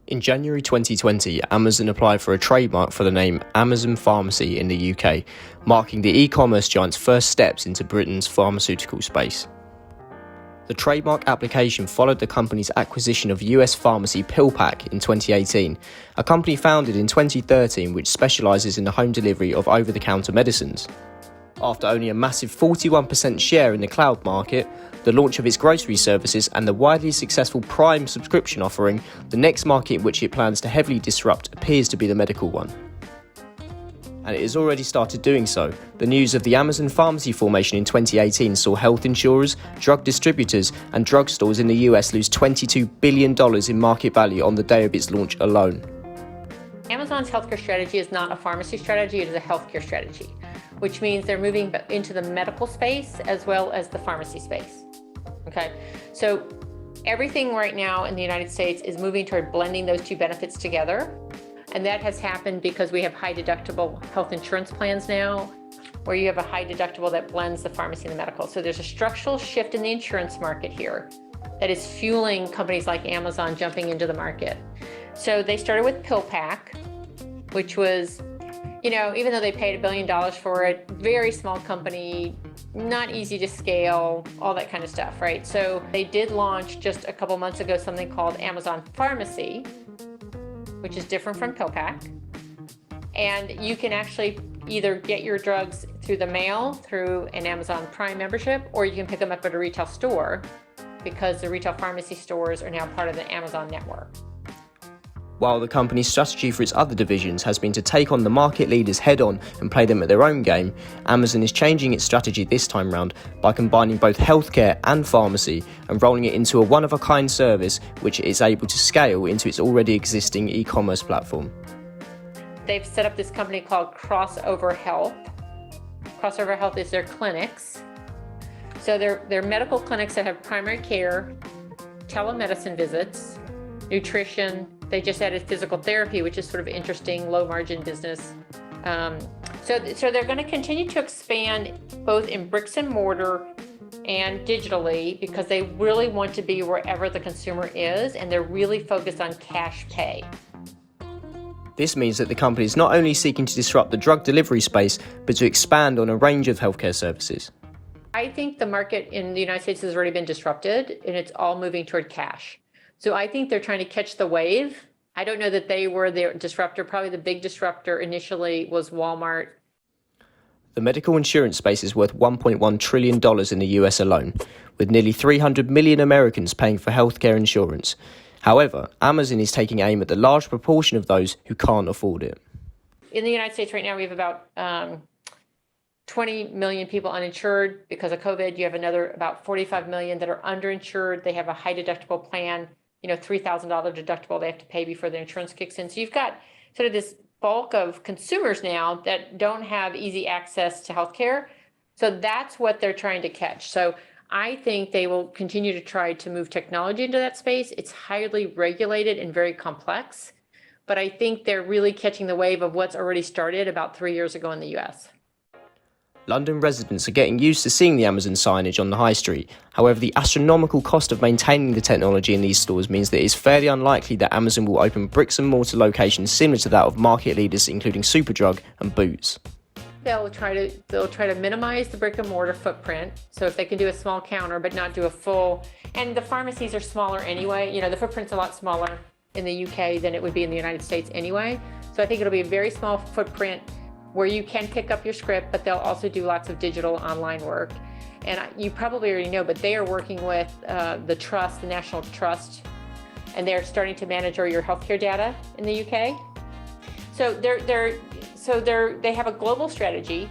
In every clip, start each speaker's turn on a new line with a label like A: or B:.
A: In January 2020, Amazon applied for a trademark for the name Amazon Pharmacy in the UK, marking the e-commerce giant's first steps into Britain's pharmaceutical space. The trademark application followed the company's acquisition of US pharmacy PillPack in 2018, a company founded in 2013 which specialises in the home delivery of over-the-counter medicines. After only a massive 41% share in the cloud market, the launch of its grocery services and the widely successful Prime subscription offering, the next market in which it plans to heavily disrupt appears to be the medical one. And it has already started doing so. The news of the Amazon Pharmacy formation in 2018 saw health insurers, drug distributors and drugstores in the US lose $22 billion in market value on the day of its launch alone.
B: Amazon's healthcare strategy is not a pharmacy strategy, it is a healthcare strategy, which means they're moving into the medical space as well as the pharmacy space. Okay, so everything right now in the United States is moving toward blending those two benefits together. And that has happened because we have high deductible health insurance plans now, where you have a high deductible that blends the pharmacy and the medical. So there's a structural shift in the insurance market here that is fueling companies like Amazon jumping into the market. So they started with PillPack, which was, even though they paid $1 billion for it, very small company, not easy to scale, all that kind of stuff, right? So they did launch just a couple months ago something called Amazon Pharmacy, which is different from PillPack. And you can actually either get your drugs through the mail, through an Amazon Prime membership, or you can pick them up at a retail store because the retail pharmacy stores are now part of the Amazon network.
A: While the company's strategy for its other divisions has been to take on the market leaders head-on and play them at their own game, Amazon is changing its strategy this time round by combining both healthcare and pharmacy and rolling it into a one-of-a-kind service which it is able to scale into its already existing e-commerce platform.
B: They've set up this company called Crossover Health. Crossover Health is their clinics. So they're medical clinics that have primary care, telemedicine visits, nutrition. They just added physical therapy, which is sort of interesting, low margin business. So they're going to continue to expand both in bricks and mortar and digitally because they really want to be wherever the consumer is, and they're really focused on cash pay.
A: This means that the company is not only seeking to disrupt the drug delivery space, but to expand on a range of healthcare services.
B: I think the market in the United States has already been disrupted, and it's all moving toward cash. So I think they're trying to catch the wave. I don't know that they were the disruptor. Probably the big disruptor initially was Walmart.
A: The medical insurance space is worth $1.1 trillion in the US alone, with nearly 300 million Americans paying for healthcare insurance. However, Amazon is taking aim at the large proportion of those who can't afford it.
B: In the United States right now, we have about 20 million people uninsured because of COVID. You have another about 45 million that are underinsured. They have a high deductible plan. $3,000 deductible they have to pay before the insurance kicks in. So you've got sort of this bulk of consumers now that don't have easy access to healthcare. So that's what they're trying to catch. So I think they will continue to try to move technology into that space. It's highly regulated and very complex, but I think they're really catching the wave of what's already started about 3 years ago in the US.
A: London residents are getting used to seeing the Amazon signage on the high street. However, the astronomical cost of maintaining the technology in these stores means that it is fairly unlikely that Amazon will open bricks and mortar locations similar to that of market leaders including Superdrug and Boots.
B: They'll try to minimize the brick and mortar footprint. So if they can do a small counter but not do a full, and the pharmacies are smaller anyway. The footprint's a lot smaller in the UK than it would be in the United States anyway. So I think it'll be a very small footprint where you can pick up your script, but they'll also do lots of digital online work. And you probably already know, but they are working with the trust, the National Trust, and they're starting to manage all your healthcare data in the UK. So they have a global strategy.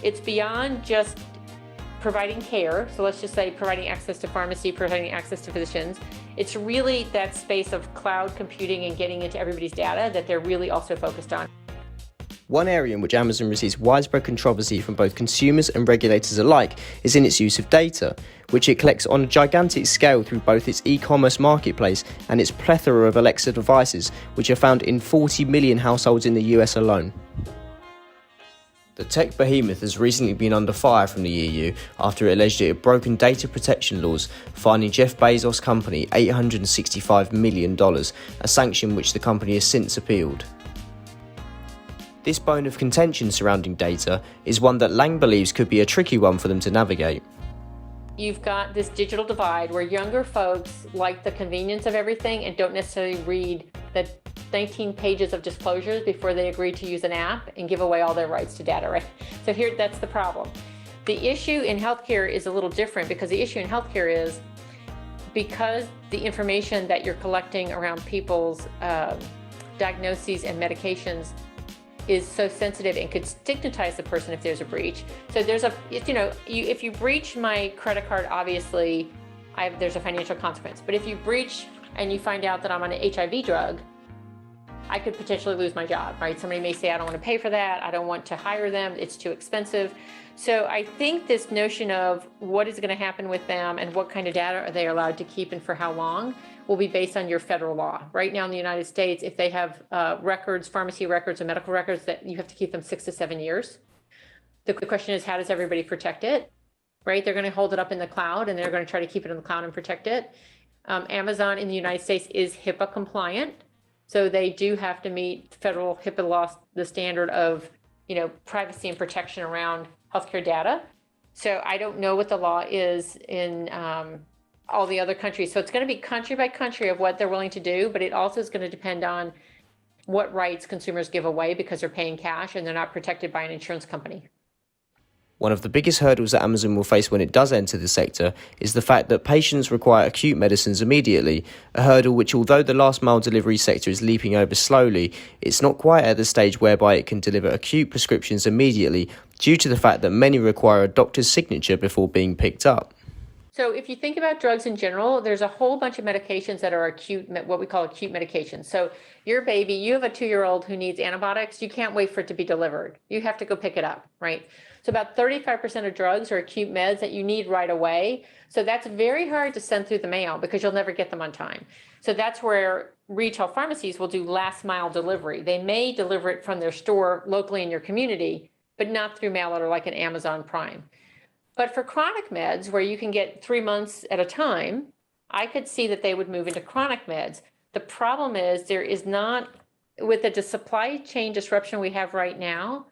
B: It's beyond just providing care. So let's just say providing access to pharmacy, providing access to physicians. It's really that space of cloud computing and getting into everybody's data that they're really also focused on.
A: One area in which Amazon receives widespread controversy from both consumers and regulators alike is in its use of data, which it collects on a gigantic scale through both its e-commerce marketplace and its plethora of Alexa devices, which are found in 40 million households in the US alone. The tech behemoth has recently been under fire from the EU after it alleged it had broken data protection laws, fining Jeff Bezos' company $865 million, a sanction which the company has since appealed. This bone of contention surrounding data is one that Lang believes could be a tricky one for them to navigate.
B: You've got this digital divide where younger folks like the convenience of everything and don't necessarily read the 19 pages of disclosures before they agree to use an app and give away all their rights to data, right? So here, that's the problem. The issue in healthcare is a little different because the issue in healthcare is because the information that you're collecting around people's diagnoses and medications is so sensitive and could stigmatize the person if there's a breach. So there's if you breach my credit card, obviously there's a financial consequence. But if you breach and you find out that I'm on an HIV drug, I could potentially lose my job, right? Somebody may say, I don't want to pay for that. I don't want to hire them. It's too expensive. So I think this notion of what is going to happen with them and what kind of data are they allowed to keep and for how long will be based on your federal law. Right now in the United States, if they have records, pharmacy records or medical records, that you have to keep them 6 to 7 years. The question is, how does everybody protect it, right? They're going to hold it up in the cloud and they're going to try to keep it in the cloud and protect it. Amazon in the United States is HIPAA compliant. So they do have to meet federal HIPAA law, the standard of, privacy and protection around healthcare data. So I don't know what the law is in all the other countries. So it's going to be country by country of what they're willing to do, but it also is going to depend on what rights consumers give away because they're paying cash and they're not protected by an insurance company.
A: One of the biggest hurdles that Amazon will face when it does enter the sector is the fact that patients require acute medicines immediately, a hurdle which, although the last mile delivery sector is leaping over slowly, it's not quite at the stage whereby it can deliver acute prescriptions immediately due to the fact that many require a doctor's signature before being picked up.
B: So if you think about drugs in general, there's a whole bunch of medications that are acute, what we call acute medications. So your baby, you have a 2-year-old who needs antibiotics, you can't wait for it to be delivered. You have to go pick it up, right? So about 35% of drugs are acute meds that you need right away. So that's very hard to send through the mail because you'll never get them on time. So that's where retail pharmacies will do last mile delivery. They may deliver it from their store locally in your community, but not through mail order like an Amazon Prime. But for chronic meds, where you can get 3 months at a time, I could see that they would move into chronic meds. The problem is there is not, with the supply chain disruption we have right now,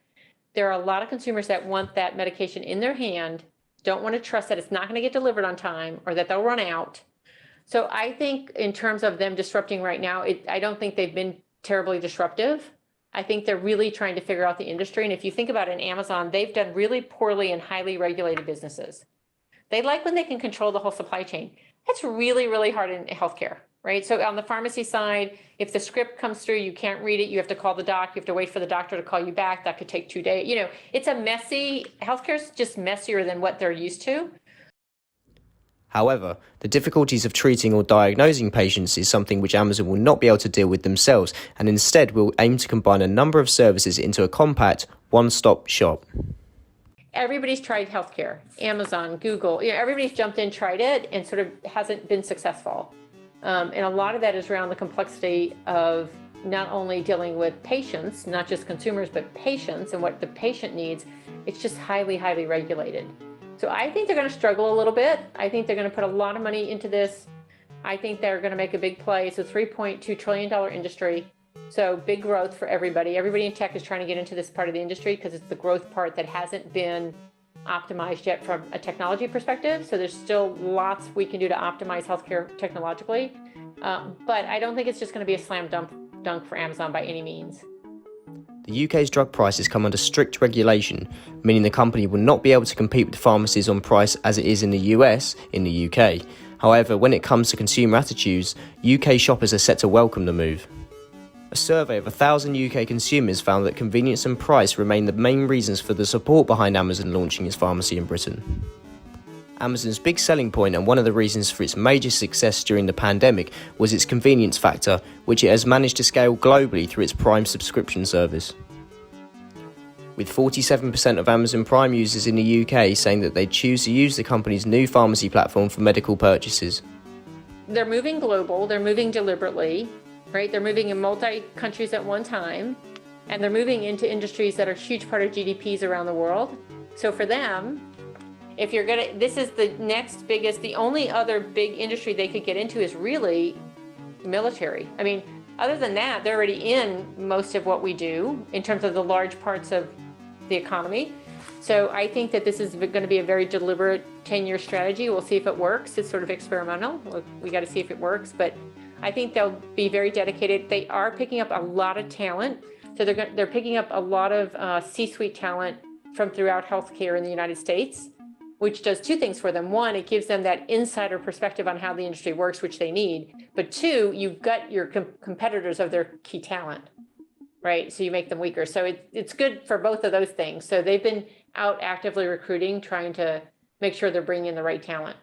B: there are a lot of consumers that want that medication in their hand, don't want to trust that it's not going to get delivered on time or that they'll run out. So I think in terms of them disrupting right now, I don't think they've been terribly disruptive. I think they're really trying to figure out the industry. And if you think about it, in Amazon, they've done really poorly in highly regulated businesses. They like when they can control the whole supply chain. That's really, really hard in healthcare, right? So on the pharmacy side, if the script comes through, you can't read it, you have to call the doc, you have to wait for the doctor to call you back. That could take 2 days. It's a messy, healthcare's just messier than what they're used to.
A: However, the difficulties of treating or diagnosing patients is something which Amazon will not be able to deal with themselves, and instead will aim to combine a number of services into a compact, one-stop shop.
B: Everybody's tried healthcare, Amazon, Google, everybody's jumped in, tried it, and sort of hasn't been successful. And a lot of that is around the complexity of not only dealing with patients, not just consumers, but patients and what the patient needs. It's just highly, highly regulated. So I think they're going to struggle a little bit. I think they're going to put a lot of money into this. I think they're going to make a big play. It's a $3.2 trillion industry. So big growth for everybody. Everybody in tech is trying to get into this part of the industry because it's the growth part that hasn't been optimized yet from a technology perspective. So there's still lots we can do to optimize healthcare technologically. But I don't think it's just going to be a slam dunk for Amazon by any means.
A: The UK's drug prices come under strict regulation, meaning the company will not be able to compete with pharmacies on price as it is in the US in the UK. However, when it comes to consumer attitudes, UK shoppers are set to welcome the move. A survey of 1,000 UK consumers found that convenience and price remain the main reasons for the support behind Amazon launching its pharmacy in Britain. Amazon's big selling point and one of the reasons for its major success during the pandemic was its convenience factor, which it has managed to scale globally through its Prime subscription service. With 47% of Amazon Prime users in the UK saying that they choose to use the company's new pharmacy platform for medical purchases.
B: They're moving global, they're moving deliberately, right? They're moving in multi-countries at one time. and they're moving into industries that are a huge part of GDPs around the world. So for them, if you're gonna, this is the next biggest, the only other big industry they could get into is really military. I mean, other than that, they're already in most of what we do in terms of the large parts of the economy. So I think that this is going to be a very deliberate 10-year strategy. We'll see if it works. It's sort of experimental. We got to see if it works, but I think they'll be very dedicated. They are picking up a lot of talent. So they're picking up a lot of C-suite talent from throughout healthcare in the United States, which does two things for them. One, it gives them that insider perspective on how the industry works, which they need. But two, you've got your competitors of their key talent, right? So you make them weaker. So it's good for both of those things. So they've been out actively recruiting, trying to make sure they're bringing in the right talent.